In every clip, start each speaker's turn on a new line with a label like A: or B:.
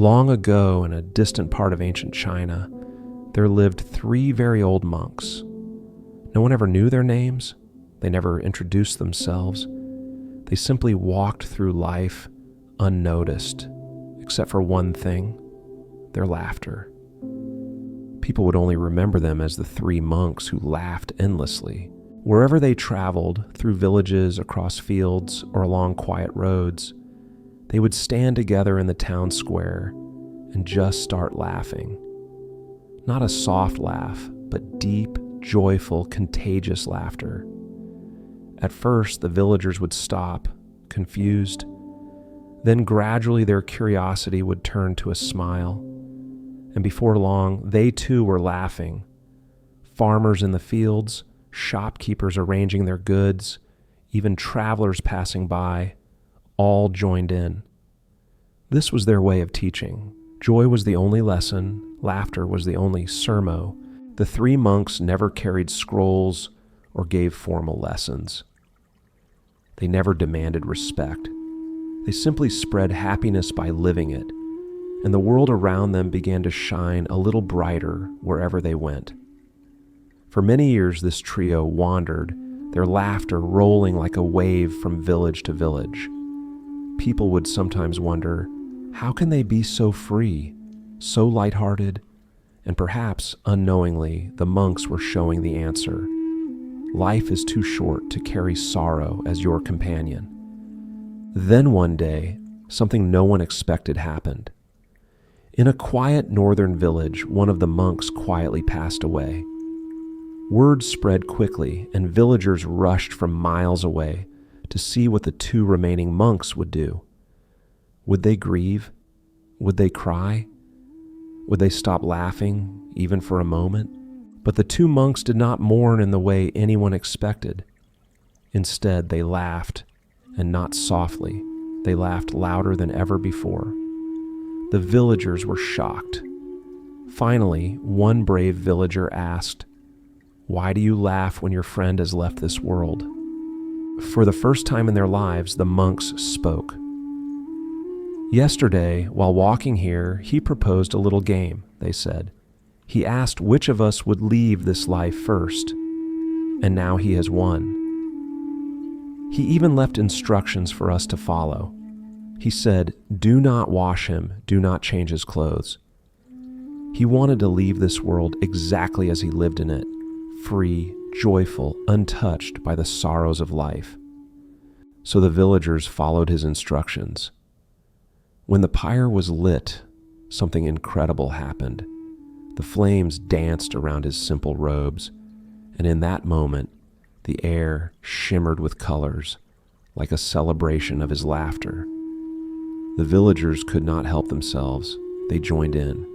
A: Long ago, in a distant part of ancient China, there lived 3 very old monks. No one ever knew their names. They never introduced themselves. They simply walked through life unnoticed, except for one thing: their laughter. People would only remember them as the 3 monks who laughed endlessly. Wherever they traveled, through villages, across fields, or along quiet roads, they would stand together in the town square and just start laughing. Not a soft laugh, but deep, joyful, contagious laughter. At first, the villagers would stop, confused. Then gradually their curiosity would turn to a smile. And before long, they too were laughing. Farmers in the fields, shopkeepers arranging their goods, even travelers passing by, all joined in. This was their way of teaching. Joy was the only lesson, laughter was the only sermo. The 3 monks never carried scrolls or gave formal lessons. They never demanded respect. They simply spread happiness by living it, and the world around them began to shine a little brighter wherever they went. For many years, this trio wandered, their laughter rolling like a wave from village to village. People would sometimes wonder, how can they be so free, so lighthearted? And perhaps, unknowingly, the monks were showing the answer. Life is too short to carry sorrow as your companion. Then one day, something no one expected happened. In a quiet northern village, one of the monks quietly passed away. Word spread quickly, and villagers rushed from miles away to see what the 2 remaining monks would do. Would they grieve? Would they cry? Would they stop laughing, even for a moment? But the 2 monks did not mourn in the way anyone expected. Instead, they laughed, and not softly. They laughed louder than ever before. The villagers were shocked. Finally, one brave villager asked, "Why do you laugh when your friend has left this world?" For the first time in their lives, the monks spoke. "Yesterday, while walking here, he proposed a little game," they said. "He asked which of us would leave this life first, and now he has won. He even left instructions for us to follow. He said, 'Do not wash him, do not change his clothes.' He wanted to leave this world exactly as he lived in it, free, joyful, untouched by the sorrows of life." So the villagers followed his instructions. When the pyre was lit, something incredible happened. The flames danced around his simple robes, and in that moment, the air shimmered with colors, like a celebration of his laughter. The villagers could not help themselves. They joined in.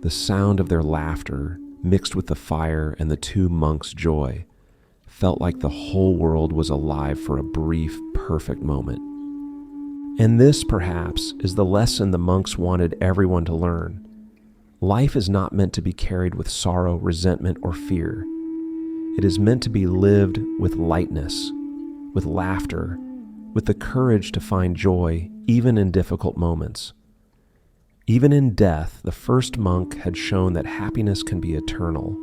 A: The sound of their laughter, mixed with the fire and the 2 monks' joy, felt like the whole world was alive for a brief, perfect moment. And this, perhaps, is the lesson the monks wanted everyone to learn. Life is not meant to be carried with sorrow, resentment, or fear. It is meant to be lived with lightness, with laughter, with the courage to find joy even in difficult moments. Even in death, the first monk had shown that happiness can be eternal,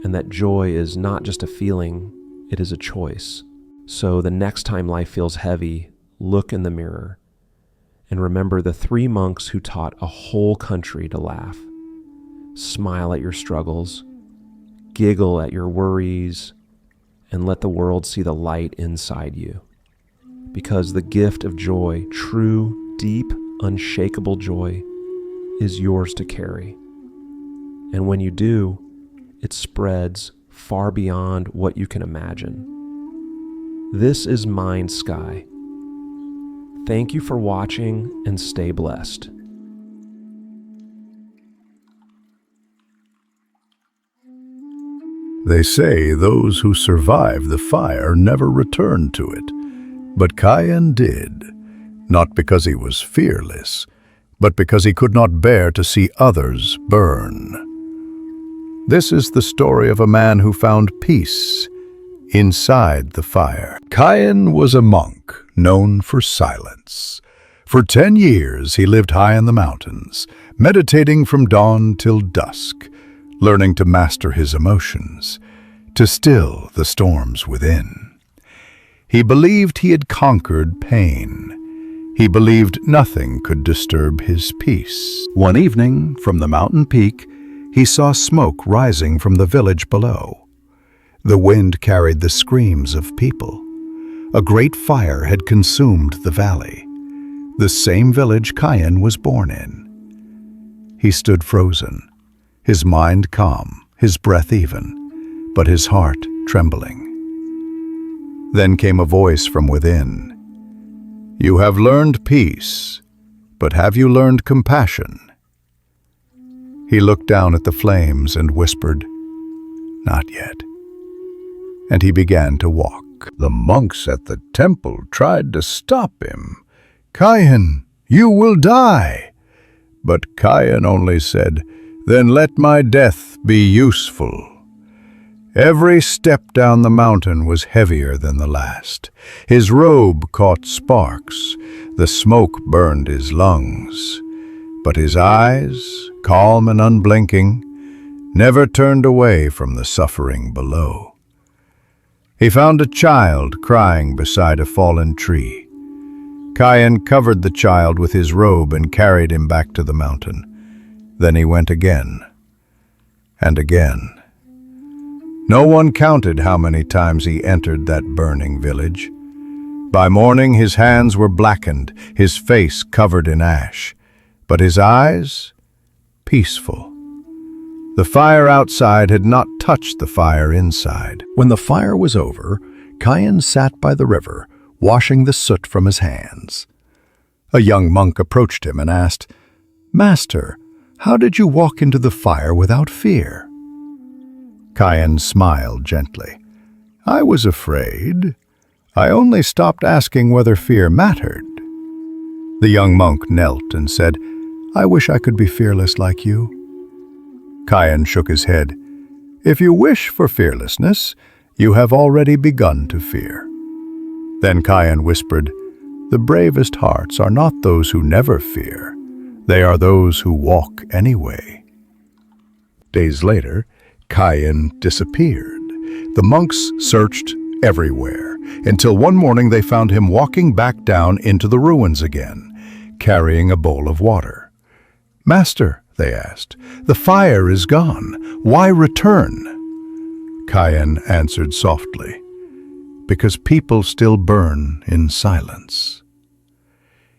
A: and that joy is not just a feeling, it is a choice. So the next time life feels heavy, look in the mirror and remember the 3 monks who taught a whole country to laugh. Smile at your struggles, giggle at your worries, and let the world see the light inside you. Because the gift of joy, true, deep, unshakable joy, is yours to carry. And when you do, it spreads far beyond what you can imagine. This is Mind Sky. Thank you for watching, and stay blessed.
B: They say those who survive the fire never return to it, but Kayan did, not because he was fearless, but because he could not bear to see others burn. This is the story of a man who found peace inside the fire. Kayan was a monk known for silence, For 10 years he lived high in the mountains, meditating from dawn till dusk, learning to master his emotions, to still the storms within. He believed he had conquered pain. He believed nothing could disturb his peace. One evening, from the mountain peak, he saw smoke rising from the village below. The wind carried the screams of people. A great fire had consumed the valley, the same village Kayan was born in. He stood frozen, his mind calm, his breath even, but his heart trembling. Then came a voice from within. "You have learned peace, but have you learned compassion?" He looked down at the flames and whispered, "Not yet." And he began to walk. The monks at the temple tried to stop him. "Kayan, you will die." But Kayan only said, "Then let my death be useful." Every step down the mountain was heavier than the last. His robe caught sparks. The smoke burned his lungs. But his eyes, calm and unblinking, never turned away from the suffering below. He found a child crying beside a fallen tree. Kayan covered the child with his robe and carried him back to the mountain. Then he went again and again. No one counted how many times he entered that burning village. By morning his hands were blackened, his face covered in ash, but his eyes peaceful. The fire outside had not touched the fire inside. When the fire was over, Kayan sat by the river, washing the soot from his hands. A young monk approached him and asked, "Master, how did you walk into the fire without fear?" Kayan smiled gently. "I was afraid. I only stopped asking whether fear mattered." The young monk knelt and said, "I wish I could be fearless like you." Kayan shook his head. "If you wish for fearlessness, you have already begun to fear." Then Kayan whispered, "The bravest hearts are not those who never fear. They are those who walk anyway." Days later, Kayan disappeared. The monks searched everywhere, until one morning they found him walking back down into the ruins again, carrying a bowl of water. "Master," they asked, "the fire is gone. Why return?" Kayan answered softly, "Because people still burn in silence."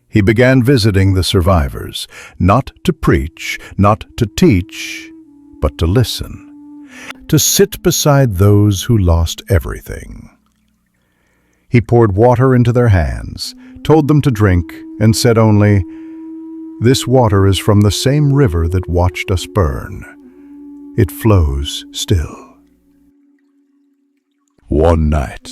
B: He began visiting the survivors, not to preach, not to teach, but to listen, to sit beside those who lost everything. He poured water into their hands, told them to drink, and said only, "This water is from the same river that watched us burn. It flows still." One night,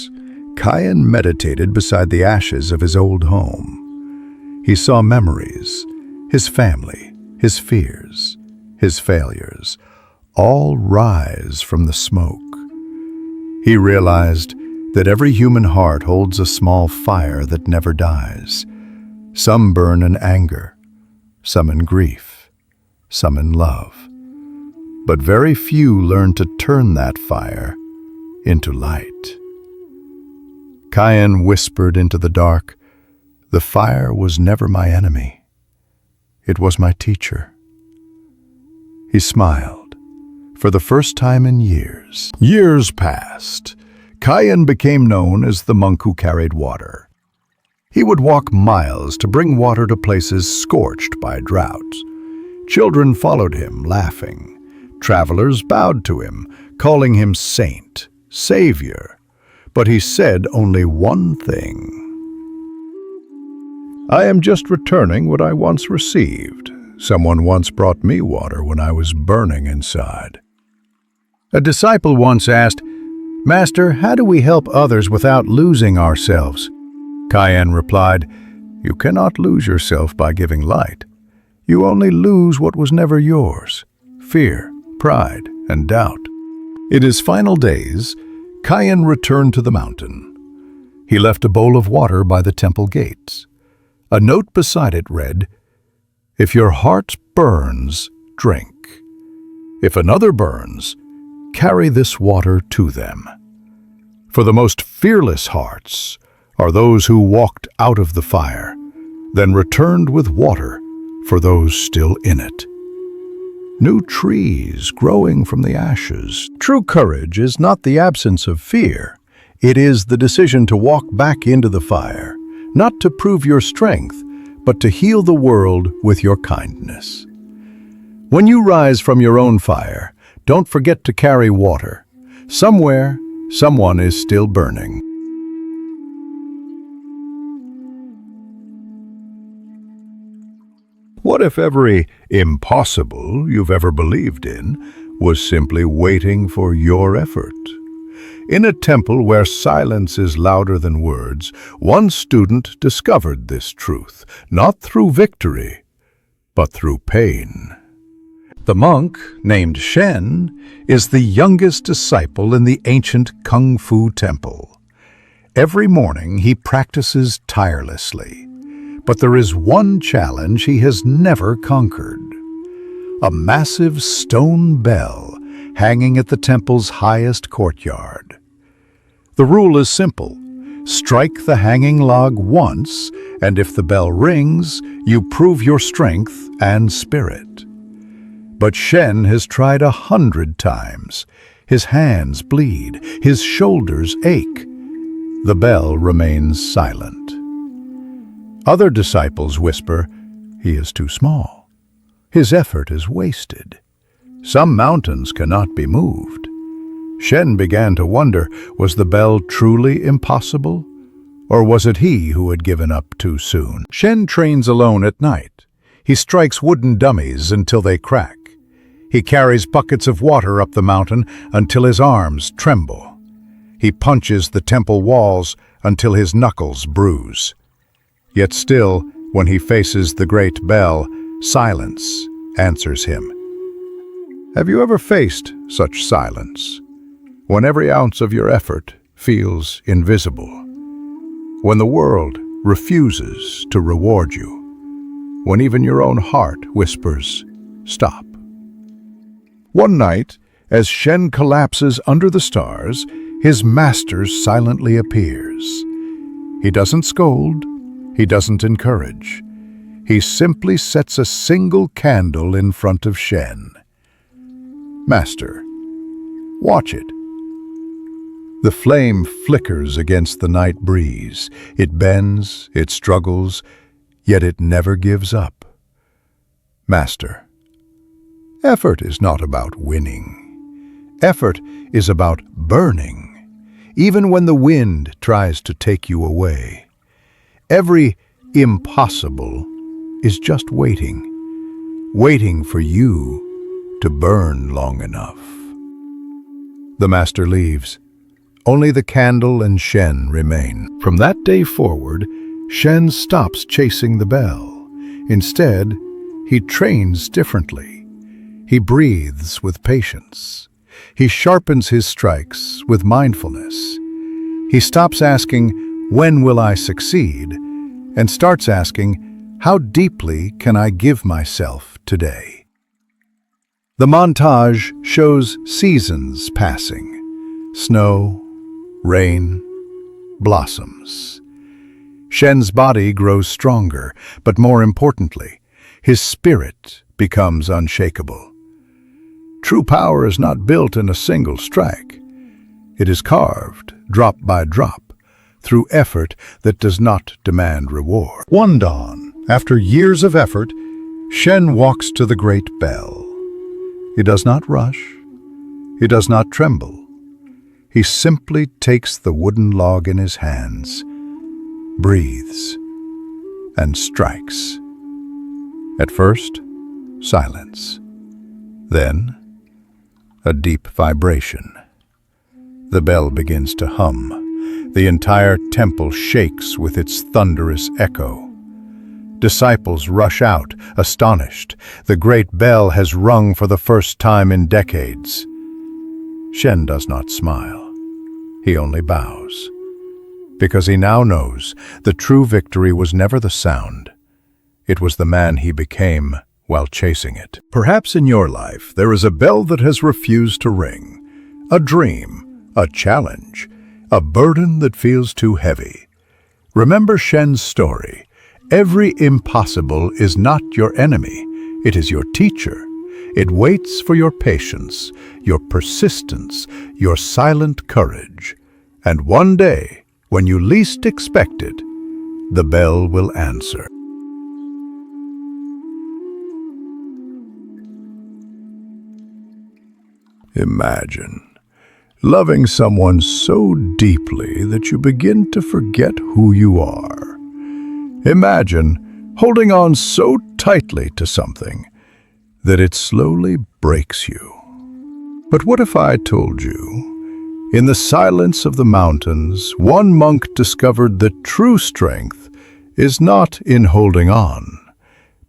B: Kayan meditated beside the ashes of his old home. He saw memories, his family, his fears, his failures, all rise from the smoke. He realized that every human heart holds a small fire that never dies. Some burn in anger, some in grief, some in love. But very few learn to turn that fire into light. Kayan whispered into the dark, "The fire was never my enemy. It was my teacher." He smiled. For the first time in years. Years passed. Kayan became known as the monk who carried water. He would walk miles to bring water to places scorched by drought. Children followed him, laughing. Travelers bowed to him, calling him saint, savior. But he said only one thing. "I am just returning what I once received. Someone once brought me water when I was burning inside." A disciple once asked, "Master, how do we help others without losing ourselves?" Kayan replied, "You cannot lose yourself by giving light. You only lose what was never yours: fear, pride, and doubt." In his final days, Kayan returned to the mountain. He left a bowl of water by the temple gates. A note beside it read, "If your heart burns, drink. If another burns, carry this water to them. For the most fearless hearts are those who walked out of the fire, then returned with water for those still in it." New trees growing from the ashes. True courage is not the absence of fear. It is the decision to walk back into the fire, not to prove your strength, but to heal the world with your kindness. When you rise from your own fire, don't forget to carry water. Somewhere, someone is still burning. What if every impossible you've ever believed in was simply waiting for your effort? In a temple where silence is louder than words, one student discovered this truth, not through victory, but through pain. The monk, named Shen, is the youngest disciple in the ancient Kung Fu temple. Every morning he practices tirelessly. But there is one challenge he has never conquered. A massive stone bell hanging at the temple's highest courtyard. The rule is simple. Strike the hanging log once, and if the bell rings, you prove your strength and spirit. But Shen has tried 100 times. His hands bleed, his shoulders ache. The bell remains silent. Other disciples whisper, "He is too small. His effort is wasted. Some mountains cannot be moved." Shen began to wonder, was the bell truly impossible? Or was it he who had given up too soon? Shen trains alone at night. He strikes wooden dummies until they crack. He carries buckets of water up the mountain until his arms tremble. He punches the temple walls until his knuckles bruise. Yet still, when he faces the great bell, silence answers him. Have you ever faced such silence? When every ounce of your effort feels invisible. When the world refuses to reward you. When even your own heart whispers, "Stop." One night, as Shen collapses under the stars, his master silently appears. He doesn't scold. He doesn't encourage. He simply sets a single candle in front of Shen. "Master, watch it." The flame flickers against the night breeze. It bends, it struggles, yet it never gives up. "Master, effort is not about winning. Effort is about burning, even when the wind tries to take you away. Every impossible is just waiting for you to burn long enough." The master leaves. Only the candle and Shen remain. From that day forward, Shen stops chasing the bell. Instead, he trains differently. He breathes with patience. He sharpens his strikes with mindfulness. He stops asking, "When will I succeed?" and starts asking, "How deeply can I give myself today?" The montage shows seasons passing. Snow, rain, blossoms. Shen's body grows stronger, but more importantly, his spirit becomes unshakable. True power is not built in a single strike. It is carved, drop by drop, through effort that does not demand reward. One dawn, after years of effort, Shen walks to the great bell. He does not rush. He does not tremble. He simply takes the wooden log in his hands, breathes, and strikes. At first, silence. Then, a deep vibration. The bell begins to hum. The entire temple shakes with its thunderous echo. Disciples rush out, astonished. The great bell has rung for the first time in decades. Shen does not smile. He only bows. because he now knows the true victory was never the sound. It was the man he became while chasing it. Perhaps in your life there is a bell that has refused to ring, a dream, a challenge, a burden that feels too heavy. Remember Shen's story. Every impossible is not your enemy, it is your teacher. It waits for your patience, your persistence, your silent courage. And one day, when you least expect it, the bell will answer. Imagine loving someone so deeply that you begin to forget who you are. Imagine holding on so tightly to something that it slowly breaks you. But what if I told you, in the silence of the mountains, one monk discovered that true strength is not in holding on,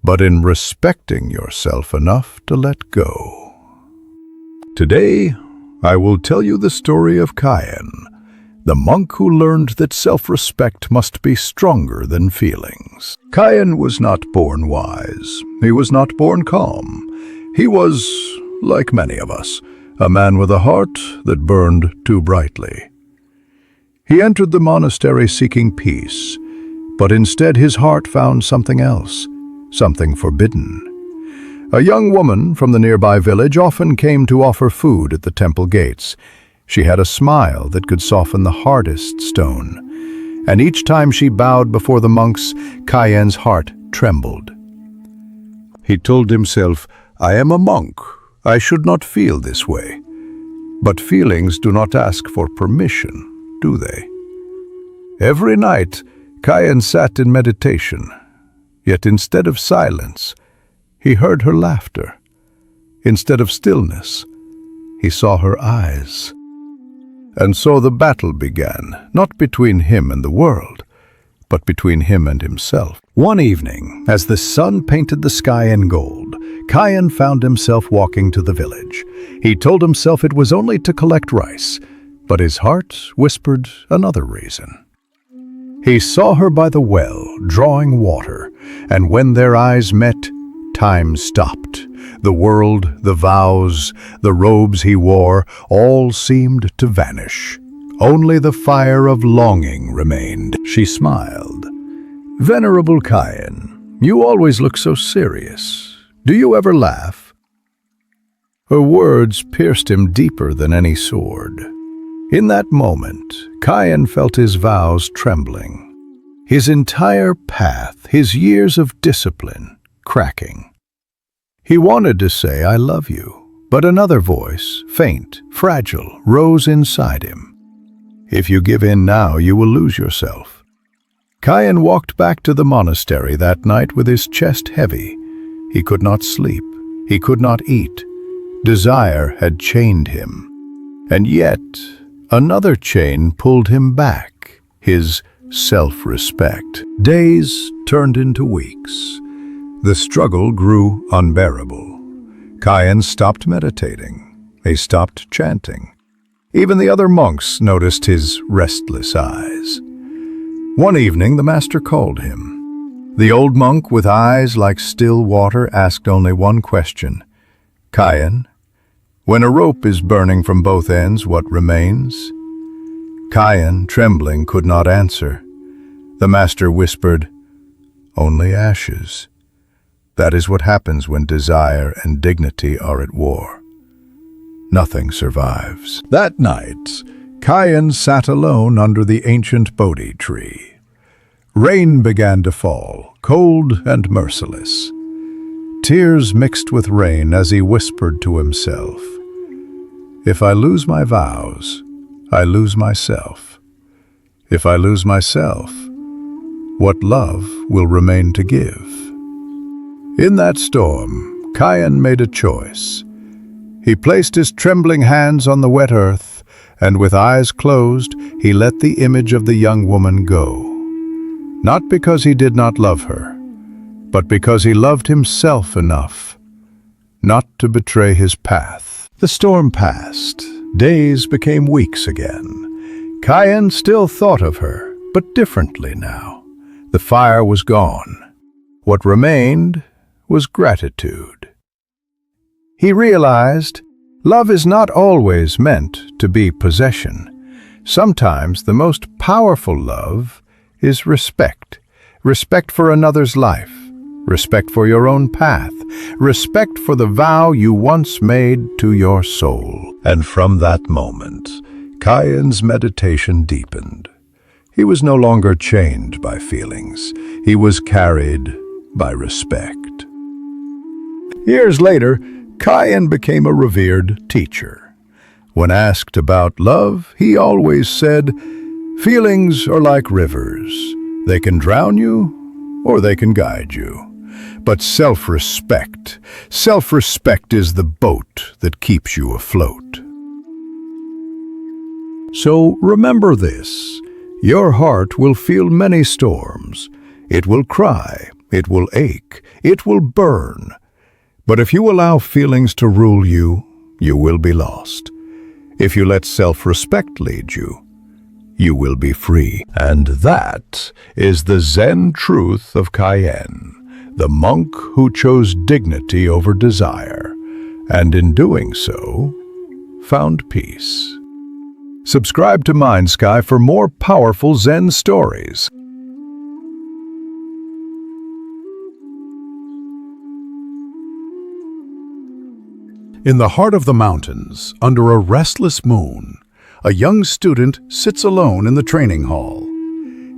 B: but in respecting yourself enough to let go. Today, I will tell you the story of Kayan, the monk who learned that self-respect must be stronger than feelings. Kayan was not born wise. He was not born calm. He was, like many of us, a man with a heart that burned too brightly. He entered the monastery seeking peace, but instead his heart found something else, something forbidden. A young woman from the nearby village often came to offer food at the temple gates. She had a smile that could soften the hardest stone, and each time she bowed before the monks, Kayan's heart trembled. He told himself, "I am a monk. I should not feel this way." But feelings do not ask for permission, do they? Every night, Kayan sat in meditation, yet instead of silence, he heard her laughter. Instead of stillness, he saw her eyes. And so the battle began, not between him and the world, but between him and himself. One evening, as the sun painted the sky in gold, Kayan found himself walking to the village. He told himself it was only to collect rice, but his heart whispered another reason. He saw her by the well, drawing water, and when their eyes met, time stopped. The world, the vows, the robes he wore, all seemed to vanish. Only the fire of longing remained. She smiled. "Venerable Kayan, you always look so serious. Do you ever laugh?" Her words pierced him deeper than any sword. In that moment, Kayan felt his vows trembling. His entire path, his years of discipline, cracking. He wanted to say, "I love you," but another voice, faint, fragile, rose inside him. "If you give in now, you will lose yourself." Kayan walked back to the monastery that night with his chest heavy. He could not sleep. He could not eat. Desire had chained him. And yet, another chain pulled him back, his self-respect. Days turned into weeks. The struggle grew unbearable. Kayan stopped meditating. He stopped chanting. Even the other monks noticed his restless eyes. One evening, the master called him. The old monk, with eyes like still water, asked only one question. "Kayan, when a rope is burning from both ends, what remains?" Kayan, trembling, could not answer. The master whispered, "Only ashes." That is what happens when desire and dignity are at war. Nothing survives. That night, Kayan sat alone under the ancient Bodhi tree. Rain began to fall, cold and merciless. Tears mixed with rain as he whispered to himself, "If I lose my vows, I lose myself. If I lose myself, what love will remain to give?" In that storm, Kayan made a choice. He placed his trembling hands on the wet earth, and with eyes closed, he let the image of the young woman go. Not because he did not love her, but because he loved himself enough not to betray his path. The storm passed. Days became weeks again. Kayan still thought of her, but differently now. The fire was gone. What remained was gratitude. He realized love is not always meant to be possession. Sometimes the most powerful love is respect. Respect for another's life. Respect for your own path. Respect for the vow you once made to your soul. And from that moment, Kayan's meditation deepened. He was no longer chained by feelings. He was carried by respect. Years later, Kayan became a revered teacher. When asked about love, he always said, "Feelings are like rivers. They can drown you or they can guide you. But self-respect is the boat that keeps you afloat." So remember this, your heart will feel many storms. It will cry, it will ache, it will burn. But if you allow feelings to rule you, you will be lost. If you let self-respect lead you, you will be free. And that is the Zen truth of Kayan, the monk who chose dignity over desire, and in doing so, found peace. Subscribe to Mind Sky for more powerful Zen stories. In the heart of the mountains, under a restless moon, a young student sits alone in the training hall.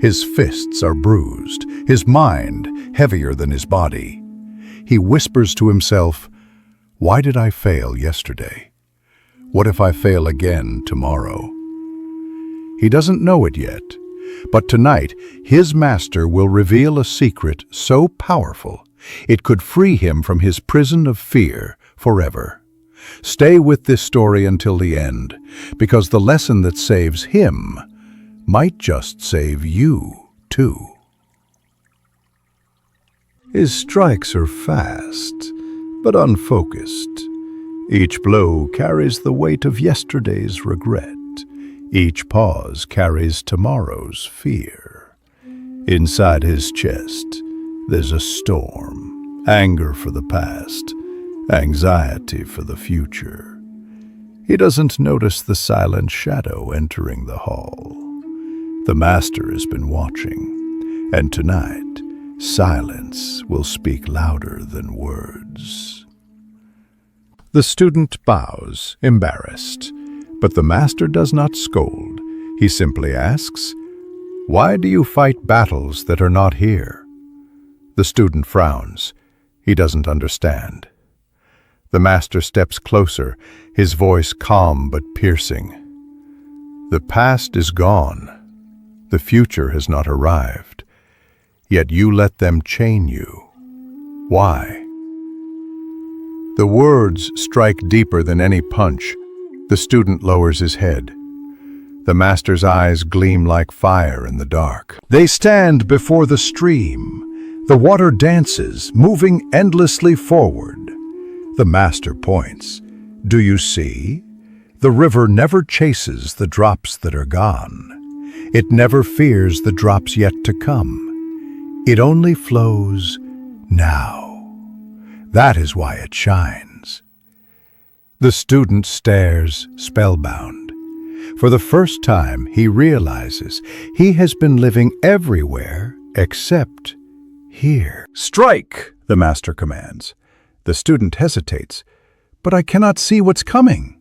B: His fists are bruised, his mind heavier than his body. He whispers to himself, "Why did I fail yesterday? What if I fail again tomorrow?" He doesn't know it yet, but tonight his master will reveal a secret so powerful it could free him from his prison of fear forever. Stay with this story until the end, because the lesson that saves him might just save you, too. His strikes are fast, but unfocused. Each blow carries the weight of yesterday's regret. Each pause carries tomorrow's fear. Inside his chest, there's a storm, anger for the past, anxiety for the future. He doesn't notice the silent shadow entering the hall. The master has been watching, and tonight, silence will speak louder than words. The student bows, embarrassed, but the master does not scold. He simply asks, "Why do you fight battles that are not here?" The student frowns. He doesn't understand. The master steps closer, his voice calm but piercing. "The past is gone. The future has not arrived. Yet you let them chain you. Why?" The words strike deeper than any punch. The student lowers his head. The master's eyes gleam like fire in the dark. They stand before the stream. The water dances, moving endlessly forward. The master points. "Do you see? The river never chases the drops that are gone. It never fears the drops yet to come. It only flows now. That is why it shines." The student stares, spellbound. For the first time, he realizes he has been living everywhere except here. "Strike!" the master commands. The student hesitates. "But I cannot see what's coming."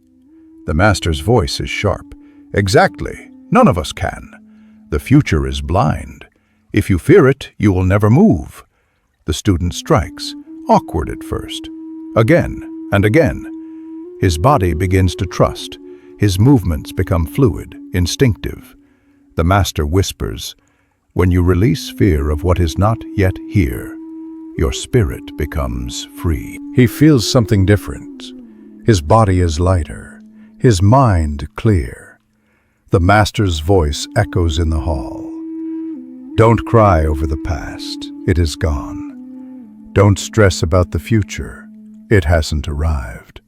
B: The master's voice is sharp. "Exactly. None of us can. The future is blind. If you fear it, you will never move." The student strikes, awkward at first. Again and again. His body begins to trust. His movements become fluid, instinctive. The master whispers, "When you release fear of what is not yet here, your spirit becomes free." He feels something different. His body is lighter, his mind clear. The master's voice echoes in the hall. "Don't cry over the past. It is gone. Don't stress about the future. It hasn't arrived.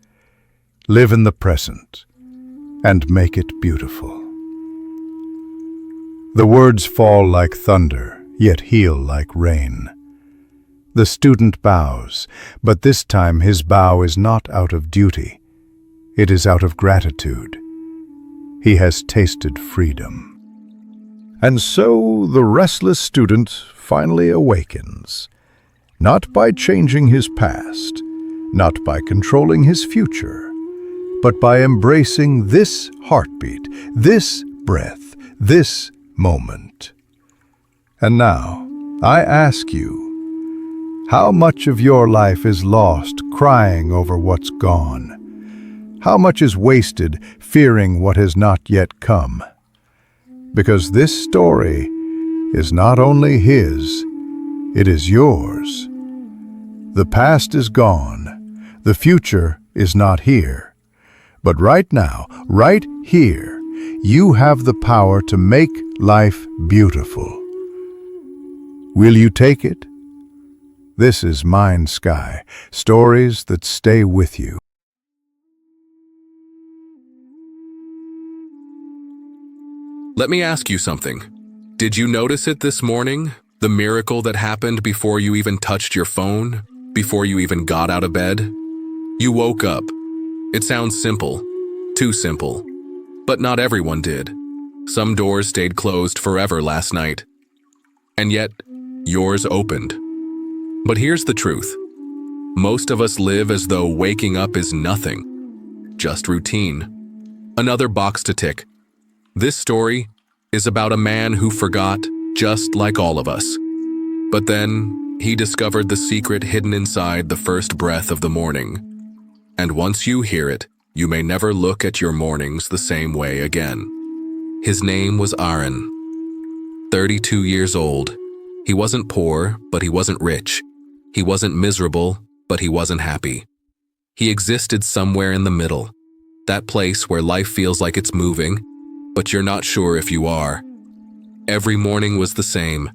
B: Live in the present and make it beautiful." The words fall like thunder, yet heal like rain. The student bows, but this time his bow is not out of duty. It is out of gratitude. He has tasted freedom. And so the restless student finally awakens, not by changing his past, not by controlling his future, but by embracing this heartbeat, this breath, this moment. And now, I ask you, how much of your life is lost crying over what's gone? How much is wasted fearing what has not yet come? Because this story is not only his, it is yours. The past is gone, the future is not here. But right now, right here, you have the power to make life beautiful. Will you take it? This is Mind Sky, stories that stay with you.
C: Let me ask you something. Did you notice it this morning? The miracle that happened before you even touched your phone? Before you even got out of bed? You woke up. It sounds simple. Too simple. But not everyone did. Some doors stayed closed forever last night. And yet, yours opened. But here's the truth. Most of us live as though waking up is nothing. Just routine. Another box to tick. This story is about a man who forgot, just like all of us. But then, he discovered the secret hidden inside the first breath of the morning. And once you hear it, you may never look at your mornings the same way again. His name was Aaron. 32 years old. He wasn't poor, but he wasn't rich. He wasn't miserable, but he wasn't happy. He existed somewhere in the middle. That place where life feels like it's moving, but you're not sure if you are. Every morning was the same.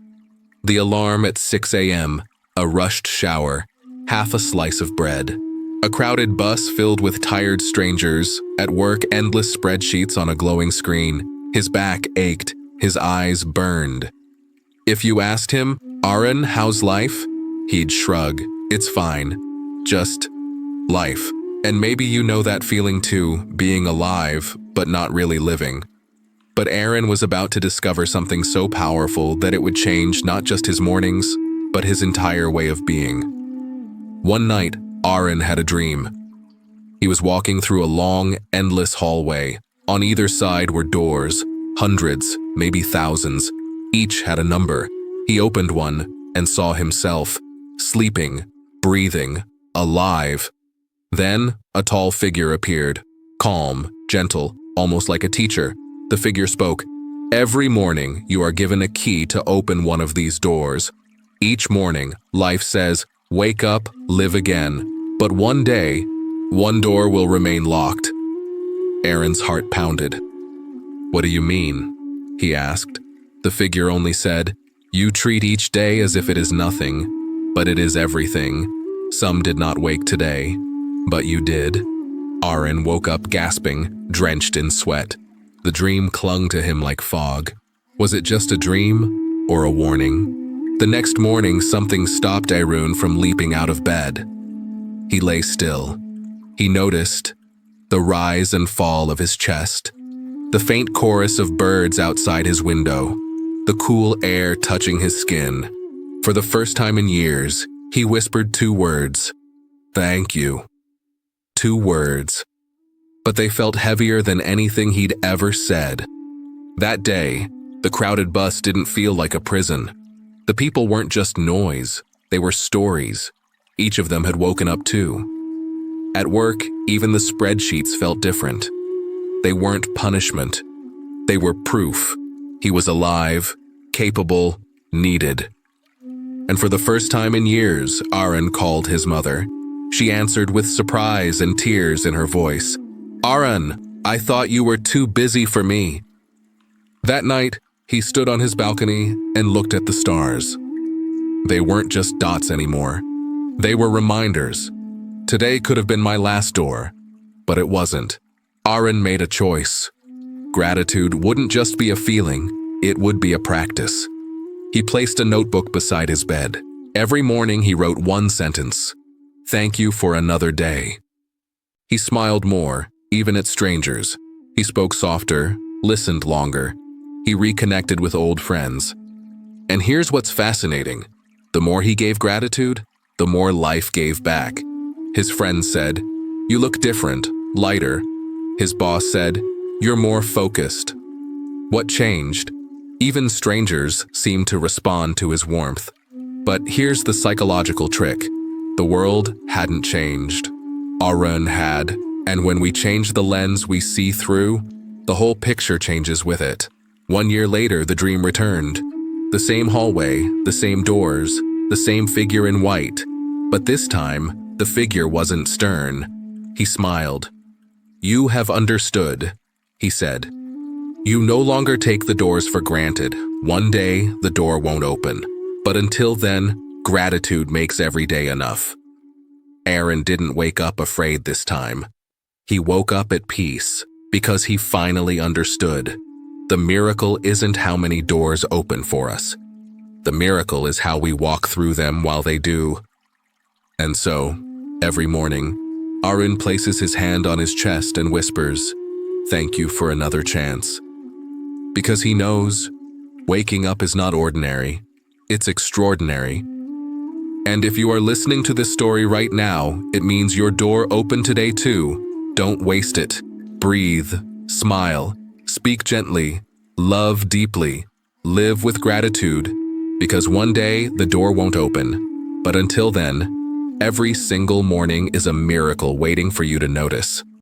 C: The alarm at 6 a.m., a rushed shower, half a slice of bread. A crowded bus filled with tired strangers, at work endless spreadsheets on a glowing screen. His back ached, his eyes burned. If you asked him, "Aaron, how's life?" he'd shrug. "It's fine. Just life." And maybe you know that feeling too, being alive, but not really living. But Aaron was about to discover something so powerful that it would change not just his mornings, but his entire way of being. One night, Aaron had a dream. He was walking through a long, endless hallway. On either side were doors, hundreds, maybe thousands. Each had a number. He opened one and saw himself, sleeping, breathing, alive. Then, a tall figure appeared, calm, gentle, almost like a teacher. The figure spoke, "Every morning, you are given a key to open one of these doors. Each morning, life says, wake up, live again. But one day, one door will remain locked." Aaron's heart pounded. "What do you mean?" he asked. The figure only said, "You treat each day as if it is nothing, but it is everything. Some did not wake today, but you did." Aaron woke up gasping, drenched in sweat. The dream clung to him like fog. Was it just a dream or a warning? The next morning, something stopped Aaron from leaping out of bed. He lay still. He noticed the rise and fall of his chest, the faint chorus of birds outside his window, the cool air touching his skin. For the first time in years, he whispered 2 words, "Thank you." 2 words. But they felt heavier than anything he'd ever said. That day, the crowded bus didn't feel like a prison. The people weren't just noise, they were stories. Each of them had woken up too. At work, even the spreadsheets felt different. They weren't punishment. They were proof. He was alive, capable, needed. And for the first time in years, Aaron called his mother. She answered with surprise and tears in her voice. "Aaron, I thought you were too busy for me." That night, he stood on his balcony and looked at the stars. They weren't just dots anymore. They were reminders. Today could have been my last door, but it wasn't. Aaron made a choice. Gratitude wouldn't just be a feeling, It would be a practice. He placed a notebook beside his bed. Every morning he wrote one sentence: "Thank you for another day." He smiled more, even at strangers. He spoke softer, listened longer. He reconnected with old friends. And here's what's fascinating. The more he gave gratitude, the more life gave back. His friends said, "You look different, lighter." His boss said, "You're more focused." What changed? Even strangers seemed to respond to his warmth. But here's the psychological trick. The world hadn't changed. Arun had, and when we change the lens we see through, the whole picture changes with it. 1 year later, the dream returned. The same hallway, the same doors, the same figure in white. But this time, the figure wasn't stern. He smiled. "You have understood," he said. "You no longer take the doors for granted. One day, the door won't open. But until then, gratitude makes every day enough." Aaron didn't wake up afraid this time. He woke up at peace because he finally understood. The miracle isn't how many doors open for us. The miracle is how we walk through them while they do. And so, every morning, Arun places his hand on his chest and whispers, "Thank you for another chance." Because he knows, waking up is not ordinary, it's extraordinary. And if you are listening to this story right now, it means your door opened today too. Don't waste it. Breathe, smile, speak gently, love deeply, live with gratitude, because one day the door won't open. But until then, every single morning is a miracle waiting for you to notice.